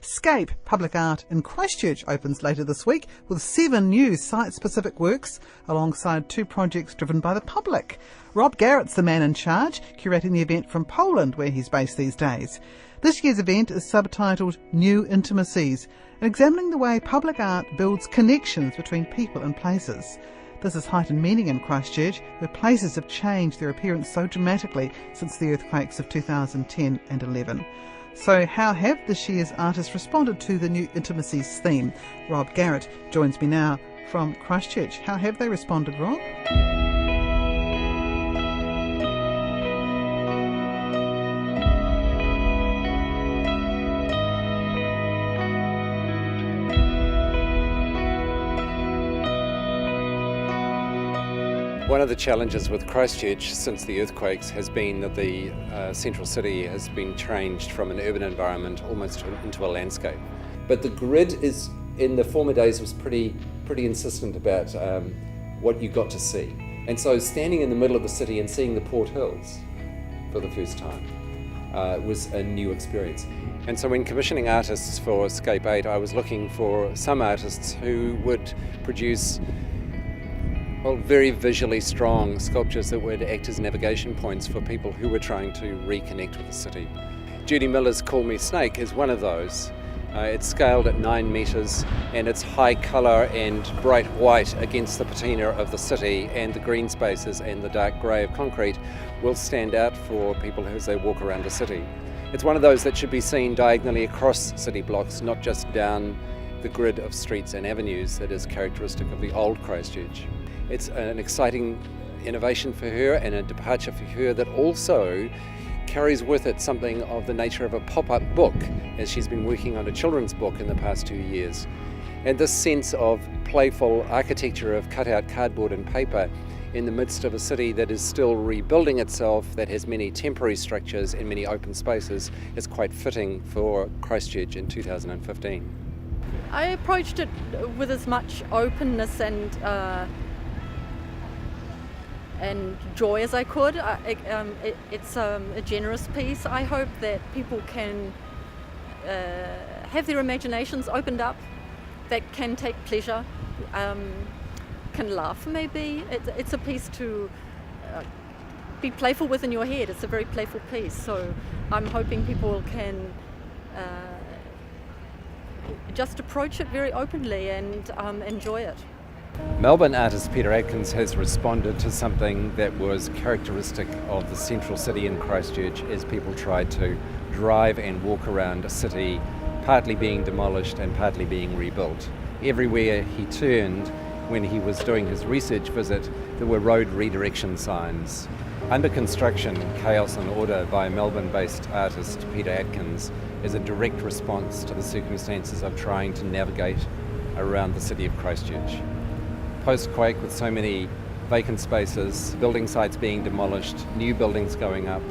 Scape Public Art in Christchurch opens later this week with 7 new site-specific works alongside 2 projects driven by the public. Rob Garrett's the man in charge, curating the event from Poland, where he's based these days. This year's event is subtitled New Intimacies, and examining the way public art builds connections between people and places. This has heightened meaning in Christchurch, where places have changed their appearance so dramatically since the earthquakes of 2010 and 11. So how have this year's artists responded to the New Intimacies theme? Rob Garrett joins me now from Christchurch. How have they responded, Rob? One of the challenges with Christchurch since the earthquakes has been that the central city has been changed from an urban environment almost into a landscape. But the grid in the former days was pretty insistent about what you got to see. And so standing in the middle of the city and seeing the Port Hills for the first time was a new experience. And so when commissioning artists for Scape 8, I was looking for some artists who would produce very visually strong sculptures that would act as navigation points for people who were trying to reconnect with the city. Judy Miller's Call Me Snake is one of those. It's scaled at 9 metres and it's high colour and bright white against the patina of the city, and the green spaces and the dark grey of concrete will stand out for people as they walk around the city. It's one of those that should be seen diagonally across city blocks, not just down the grid of streets and avenues that is characteristic of the old Christchurch. It's an exciting innovation for her and a departure for her that also carries with it something of the nature of a pop-up book, as she's been working on a children's book in the past 2 years. And this sense of playful architecture of cut-out cardboard and paper in the midst of a city that is still rebuilding itself, that has many temporary structures and many open spaces, is quite fitting for Christchurch in 2015. I approached it with as much openness and joy as I could. It's a generous piece. I hope that people can have their imaginations opened up, that can take pleasure, can laugh maybe. It's a piece to be playful with in your head. It's a very playful piece, so I'm hoping people can just approach it very openly and enjoy it. Melbourne artist Peter Atkins has responded to something that was characteristic of the central city in Christchurch as people tried to drive and walk around a city partly being demolished and partly being rebuilt. Everywhere he turned when he was doing his research visit, there were road redirection signs. Under construction, Chaos and Order by Melbourne-based artist Peter Atkins is a direct response to the circumstances of trying to navigate around the city of Christchurch. Post-quake, with so many vacant spaces, building sites being demolished, new buildings going up,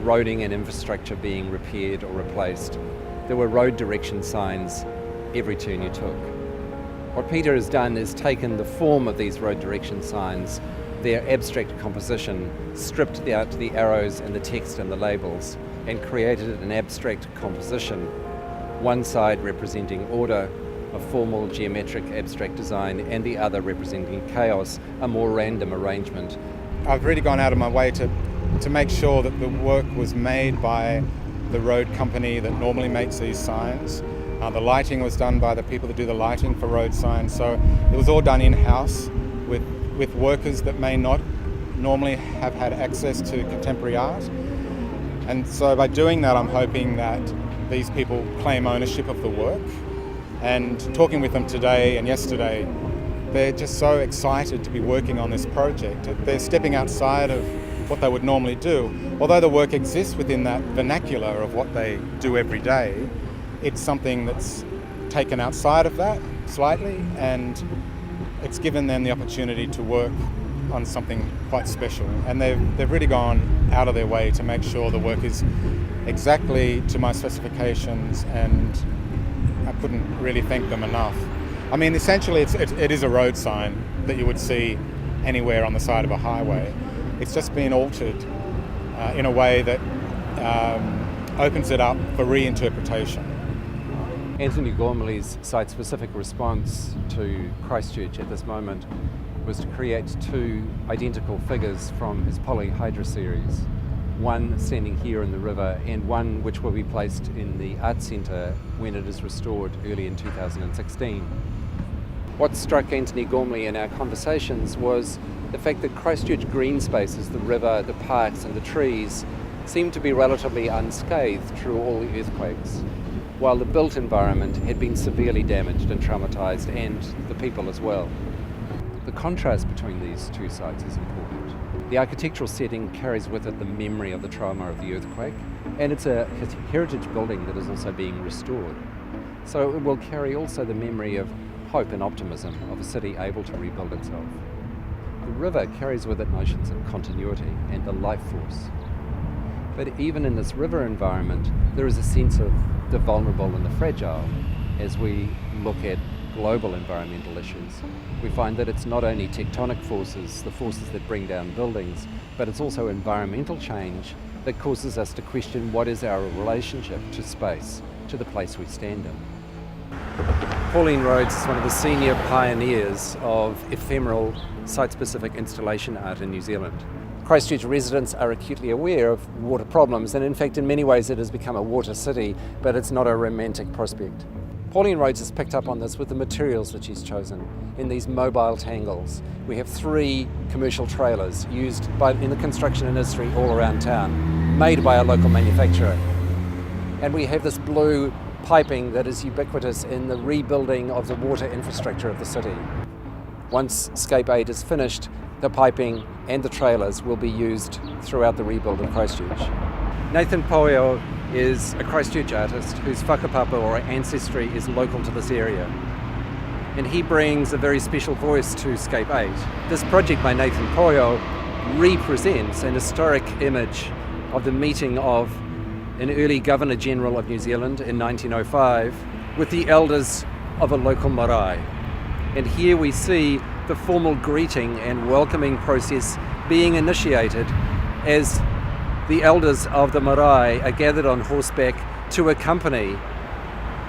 roading and infrastructure being repaired or replaced, there were road direction signs every turn you took. What Peter has done is taken the form of these road direction signs, their abstract composition, stripped out the arrows and the text and the labels, and created an abstract composition, one side representing order, a formal geometric abstract design, and the other representing chaos, a more random arrangement. I've really gone out of my way to make sure that the work was made by the road company that normally makes these signs. The lighting was done by the people that do the lighting for road signs, so it was all done in-house with workers that may not normally have had access to contemporary art. And so by doing that, I'm hoping that these people claim ownership of the work. And talking with them today and yesterday, they're just so excited to be working on this project. They're stepping outside of what they would normally do. Although the work exists within that vernacular of what they do every day, it's something that's taken outside of that slightly, and it's given them the opportunity to work on something quite special. And they've really gone out of their way to make sure the work is exactly to my specifications, and I couldn't really thank them enough. I mean, essentially it is a road sign that you would see anywhere on the side of a highway. It's just been altered in a way that opens it up for reinterpretation. Anthony Gormley's site-specific response to Christchurch at this moment was to create two identical figures from his polyhydra series, one standing here in the river and one which will be placed in the art centre when it is restored early in 2016. What struck Anthony Gormley in our conversations was the fact that Christchurch green spaces, the river, the parks and the trees, seemed to be relatively unscathed through all the earthquakes, while the built environment had been severely damaged and traumatised, and the people as well. The contrast between these two sites is important. The architectural setting carries with it the memory of the trauma of the earthquake, and it's a heritage building that is also being restored. So it will carry also the memory of hope and optimism of a city able to rebuild itself. The river carries with it notions of continuity and the life force. But even in this river environment, there is a sense of the vulnerable and the fragile. As we look at global environmental issues, we find that it's not only tectonic forces, the forces that bring down buildings, but it's also environmental change that causes us to question what is our relationship to space, to the place we stand in. Pauline Rhodes is one of the senior pioneers of ephemeral site-specific installation art in New Zealand. Christchurch residents are acutely aware of water problems, and in fact in many ways it has become a water city, but it's not a romantic prospect. Pauline Rhodes has picked up on this with the materials that she's chosen in these mobile tangles. We have 3 commercial trailers used in the construction industry all around town, made by a local manufacturer. And we have this blue piping that is ubiquitous in the rebuilding of the water infrastructure of the city. Once Scape 8 is finished, the piping and the trailers will be used throughout the rebuild of Christchurch. Nathan Poio is a Christchurch artist whose whakapapa or ancestry is local to this area. And he brings a very special voice to Scape 8. This project by Nathan Poio represents an historic image of the meeting of an early Governor General of New Zealand in 1905 with the elders of a local marae. And here we see the formal greeting and welcoming process being initiated as the elders of the marae are gathered on horseback to accompany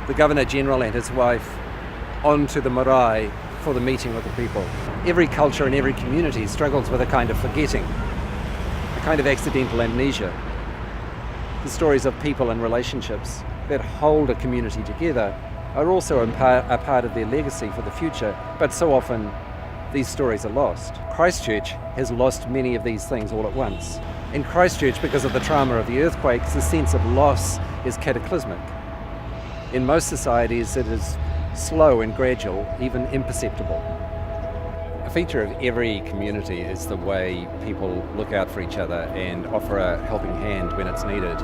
the Governor General and his wife onto the marae for the meeting with the people. Every culture and every community struggles with a kind of forgetting, a kind of accidental amnesia. The stories of people and relationships that hold a community together are also a part of their legacy for the future, but so often these stories are lost. Christchurch has lost many of these things all at once. In Christchurch, because of the trauma of the earthquakes, the sense of loss is cataclysmic. In most societies, it is slow and gradual, even imperceptible. A feature of every community is the way people look out for each other and offer a helping hand when it's needed.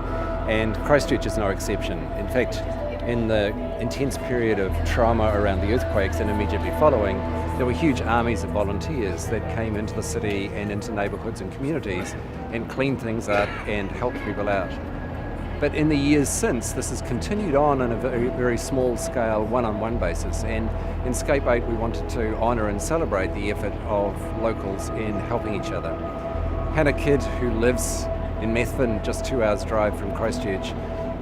And Christchurch is no exception. In fact, in the intense period of trauma around the earthquakes and immediately following, there were huge armies of volunteers that came into the city and into neighbourhoods and communities and cleaned things up and helped people out. But in the years since, this has continued on a very, very small scale, one-on-one basis. And in Scape 8, we wanted to honour and celebrate the effort of locals in helping each other. Hannah Kidd, who lives in Methven, just 2 hours drive from Christchurch,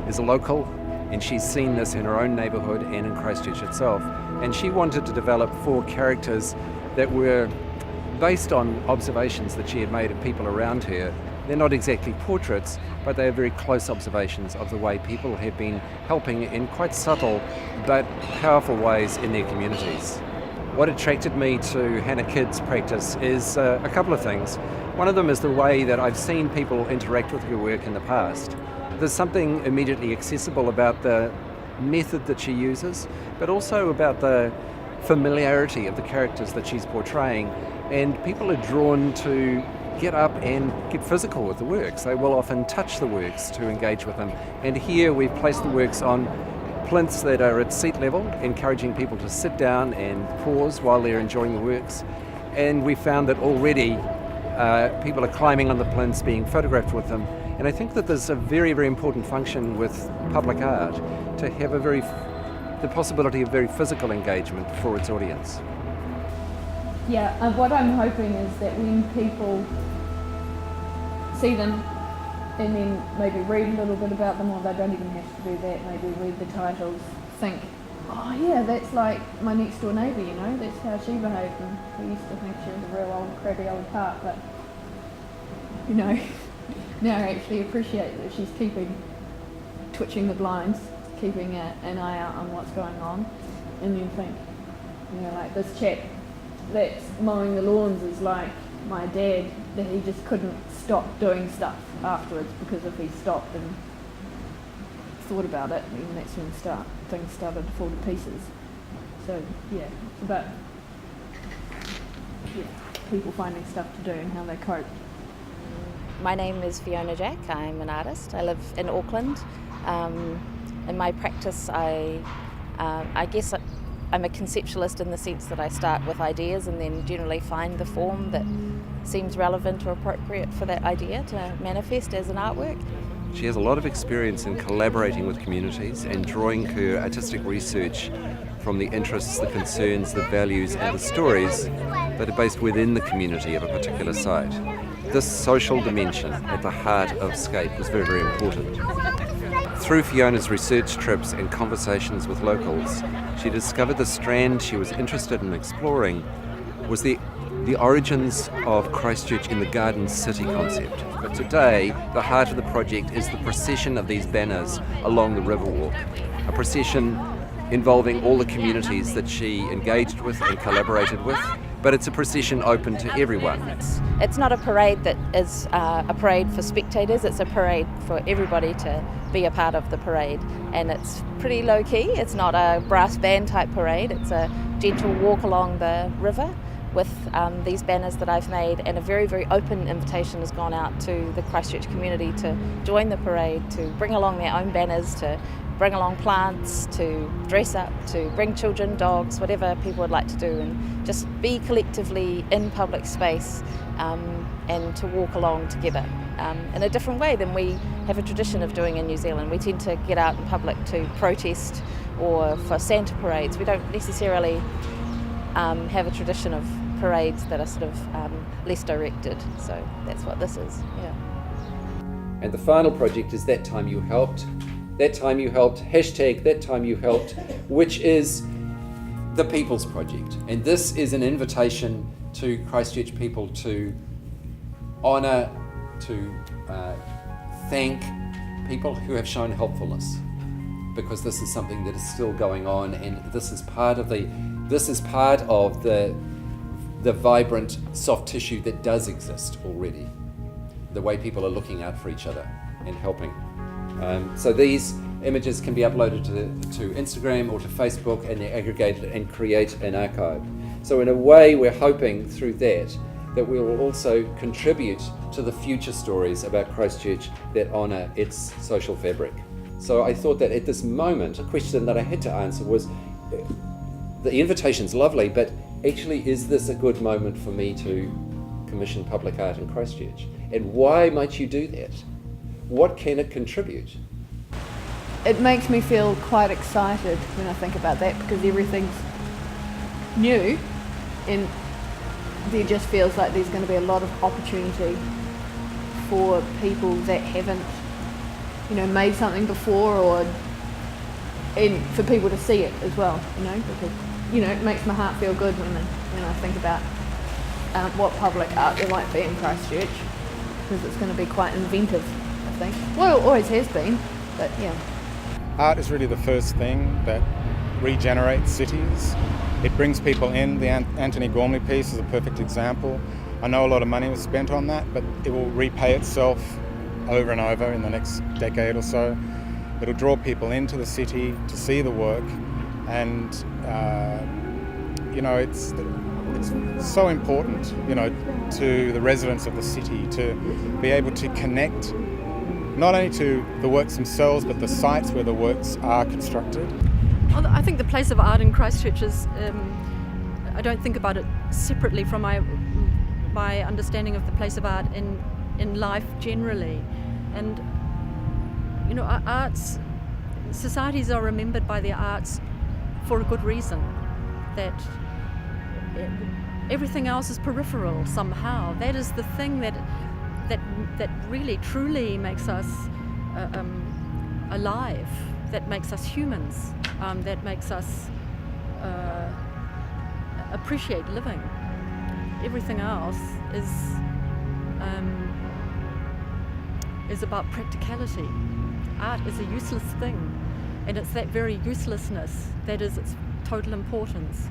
is a local, and she's seen this in her own neighbourhood and in Christchurch itself. And she wanted to develop 4 characters that were based on observations that she had made of people around her. They're not exactly portraits, but they are very close observations of the way people have been helping in quite subtle but powerful ways in their communities. What attracted me to Hannah Kidd's practice is a couple of things. One of them is the way that I've seen people interact with her work in the past. There's something immediately accessible about the method that she uses, but also about the familiarity of the characters that she's portraying. And people are drawn to get up and get physical with the works. They will often touch the works to engage with them. And here we've placed the works on plinths that are at seat level, encouraging people to sit down and pause while they're enjoying the works. And we found that already people are climbing on the plinths, being photographed with them. And I think that there's a very, very important function with public art to have the possibility of very physical engagement for its audience. Yeah, what I'm hoping is that when people see them and then maybe read a little bit about them, or they don't even have to do that, maybe read the titles, think oh yeah, that's like my next door neighbour, you know, that's how she behaved, and we used to think she was a real old crabby old tart, but you know, now I actually appreciate that she's twitching the blinds, keeping an eye out on what's going on, and then think, you know, like this chap that's mowing the lawns is like my dad, that he just couldn't stop doing stuff afterwards, because if he stopped and thought about it, then that's when things started to fall to pieces. So yeah, it's about people finding stuff to do and how they cope. My name is Fiona Jack. I'm an artist. I live in Auckland. In my practice, I guess I'm a conceptualist in the sense that I start with ideas and then generally find the form that seems relevant or appropriate for that idea to manifest as an artwork. She has a lot of experience in collaborating with communities and drawing her artistic research from the interests, the concerns, the values and the stories that are based within the community of a particular site. This social dimension at the heart of Scape was very, very important. Through Fiona's research trips and conversations with locals, she discovered the strand she was interested in exploring was the origins of Christchurch in the Garden City concept. But today, the heart of the project is the procession of these banners along the Riverwalk, a procession involving all the communities that she engaged with and collaborated with, but it's a procession open to everyone. It's not a parade that is a parade for spectators, it's a parade for everybody to be a part of the parade, and it's pretty low-key. It's not a brass band type parade, it's a gentle walk along the river with these banners that I've made, and a very, very open invitation has gone out to the Christchurch community to join the parade, to bring along their own banners, to bring along plants, to dress up, to bring children, dogs, whatever people would like to do, and just be collectively in public space and to walk along together in a different way than we have a tradition of doing in New Zealand. We tend to get out in public to protest or for Santa parades. We don't necessarily have a tradition of parades that are sort of less directed, so that's what this is, yeah. And the final project is That Time You Helped. That Time You Helped, hashtag That Time You Helped, which is the People's Project. And this is an invitation to Christchurch people to honour, to thank people who have shown helpfulness, because this is something that is still going on, and this is part of the vibrant soft tissue that does exist already. The way people are looking out for each other and helping. So these images can be uploaded to Instagram or to Facebook, and they're aggregated and create an archive. So in a way, we're hoping through that we will also contribute to the future stories about Christchurch that honour its social fabric. So I thought that at this moment, a question that I had to answer was, the invitation's lovely, but actually is this a good moment for me to commission public art in Christchurch? And why might you do that? What can it contribute? It makes me feel quite excited when I think about that, because everything's new and there just feels like there's going to be a lot of opportunity for people that haven't, made something before, and for people to see it as well, because, it makes my heart feel good when I think about what public art there might be in Christchurch, because it's going to be quite inventive, I think. Well, it always has been, but yeah. Art is really the first thing that regenerates cities. It brings people in. The Anthony Gormley piece is a perfect example. I know a lot of money was spent on that, but it will repay itself over and over in the next decade or so. It'll draw people into the city to see the work, and it's so important, to the residents of the city to be able to connect not only to the works themselves, but the sites where the works are constructed. I think the place of art in Christchurch is, I don't think about it separately from my understanding of the place of art in life generally. And, arts, societies are remembered by their arts for a good reason, that everything else is peripheral somehow. That is the thing that really truly makes us alive. that makes us humans, that makes us appreciate living. Everything else is about practicality. Art is a useless thing, and it's that very uselessness that is its total importance.